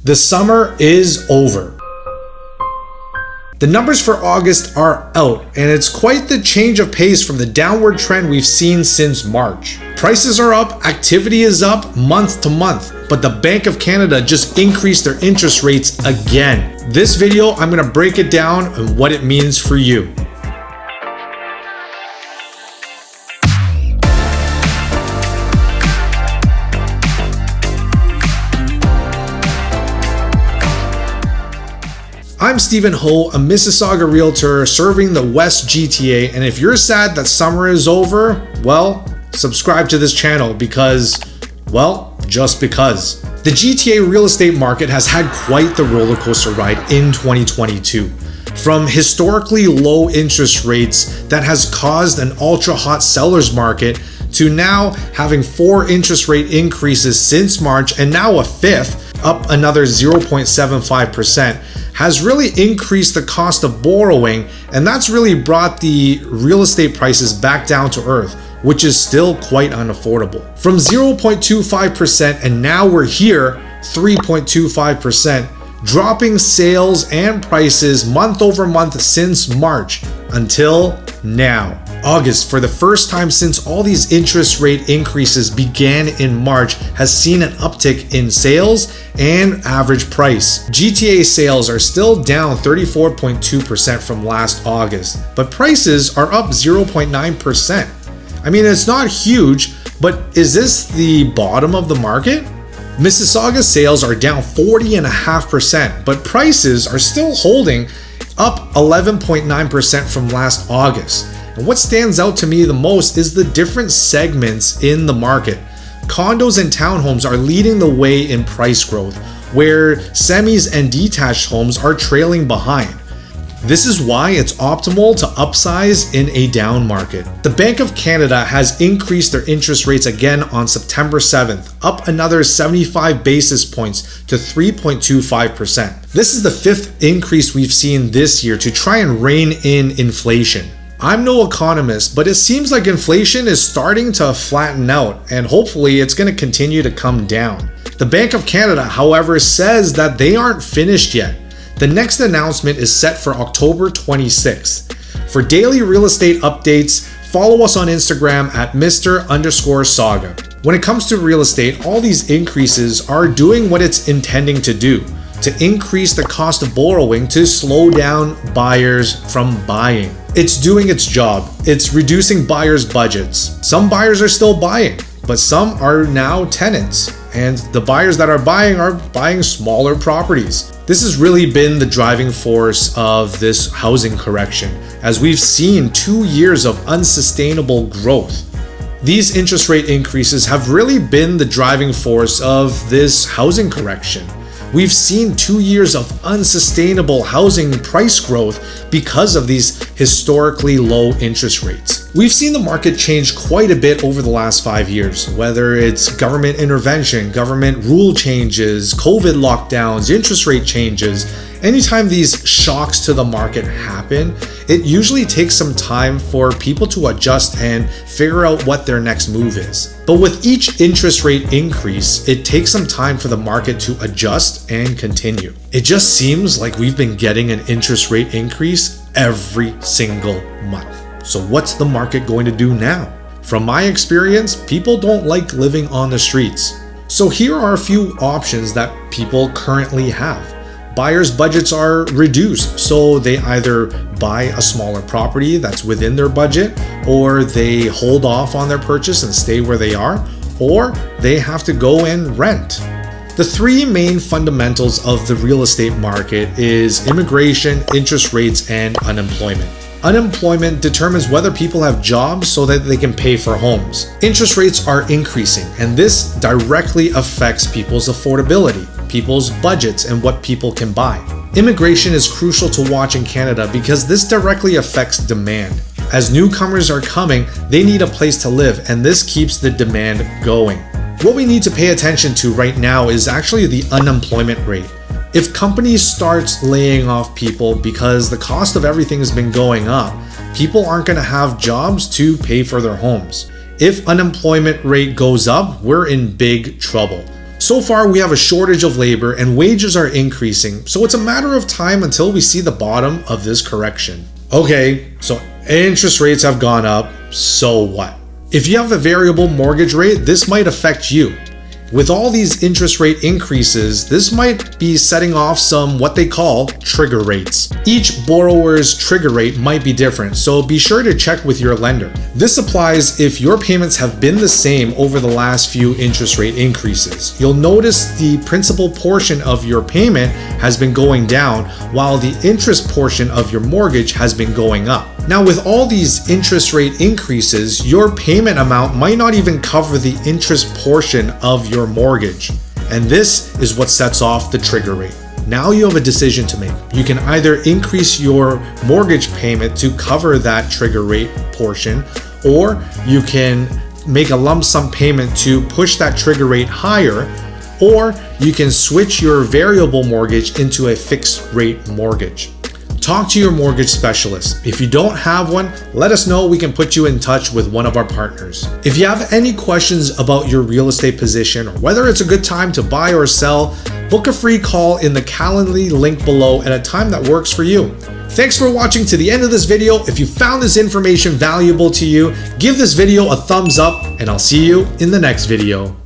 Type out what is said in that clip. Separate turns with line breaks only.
The summer is over. The numbers for August are out, and it's quite the change of pace from the downward trend we've seen since March. Prices are up, activity is up month to month, but the Bank of Canada just increased their interest rates again. This video, I'm going to break it down and what it means for you. I'm Stephen Ho, a Mississauga Realtor serving the West GTA, and if you're sad that summer is over, well, subscribe to this channel because, well, just because. The GTA real estate market has had quite the roller coaster ride in 2022. From historically low interest rates that has caused an ultra hot seller's market to now having 4 interest rate increases since March and now a 5th, up another 0.75%. has really increased the cost of borrowing, and that's really brought the real estate prices back down to earth, which is still quite unaffordable. From 0.25% and now we're here 3.25%, dropping sales and prices month over month since March until now. August, for the first time since all these interest rate increases began in March, has seen an uptick in sales and average price. GTA sales are still down 34.2% from last August, but prices are up 0.9%. I mean, it's not huge, but is this the bottom of the market? Mississauga sales are down 40.5%, but prices are still holding up 11.9% from last August. And what stands out to me the most is the different segments in the market. Condos and townhomes are leading the way in price growth, where semis and detached homes are trailing behind. This is why it's optimal to upsize in a down market. The Bank of Canada has increased their interest rates again on September 7th, up another 75 basis points to 3.25%. This is the 5th increase we've seen this year to try and rein in inflation. I'm no economist, but it seems like inflation is starting to flatten out, and hopefully it's going to continue to come down. The Bank of Canada, however, says that they aren't finished yet. The next announcement is set for October 26th. For daily real estate updates, follow us on Instagram at Mr_Sauga. When it comes to real estate, all these increases are doing what it's intending to do, to increase the cost of borrowing to slow down buyers from buying. It's doing its job. It's reducing buyers' budgets. Some buyers are still buying, but some are now tenants. And the buyers that are buying smaller properties. This has really been the driving force of this housing correction, as we've seen 2 years of unsustainable growth. These interest rate increases have really been the driving force of this housing correction. We've seen 2 years of unsustainable housing price growth because of these historically low interest rates. We've seen the market change quite a bit over the last 5 years, whether it's government intervention, government rule changes, COVID lockdowns, interest rate changes. Anytime these shocks to the market happen, it usually takes some time for people to adjust and figure out what their next move is. But with each interest rate increase, it takes some time for the market to adjust and continue. It just seems like we've been getting an interest rate increase every single month. So what's the market going to do now? From my experience, people don't like living on the streets. So here are a few options that people currently have. Buyers' budgets are reduced, so they either buy a smaller property that's within their budget, or they hold off on their purchase and stay where they are, or they have to go and rent. The 3 main fundamentals of the real estate market is immigration, interest rates, and unemployment. Unemployment determines whether people have jobs so that they can pay for homes. Interest rates are increasing, and this directly affects people's affordability, people's budgets, and what people can buy. Immigration is crucial to watch in Canada because this directly affects demand. As newcomers are coming, they need a place to live, and this keeps the demand going. What we need to pay attention to right now is actually the unemployment rate. If companies start laying off people because the cost of everything has been going up, people aren't going to have jobs to pay for their homes. If unemployment rate goes up, we're in big trouble. So far, we have a shortage of labor and wages are increasing, so it's a matter of time until we see the bottom of this correction. Okay, so interest rates have gone up, so what? If you have a variable mortgage rate, this might affect you. With all these interest rate increases, this might be setting off some what they call trigger rates. Each borrower's trigger rate might be different, so be sure to check with your lender. This applies if your payments have been the same over the last few interest rate increases. You'll notice the principal portion of your payment has been going down, while the interest portion of your mortgage has been going up. Now, with all these interest rate increases, your payment amount might not even cover the interest portion of your mortgage. And this is what sets off the trigger rate. Now you have a decision to make. You can either increase your mortgage payment to cover that trigger rate portion, or you can make a lump sum payment to push that trigger rate higher, or you can switch your variable mortgage into a fixed rate mortgage. Talk to your mortgage specialist. If you don't have one, let us know. We can put you in touch with one of our partners. If you have any questions about your real estate position or whether it's a good time to buy or sell, book a free call in the Calendly link below at a time that works for you. Thanks for watching to the end of this video. If you found this information valuable to you, give this video a thumbs up and I'll see you in the next video.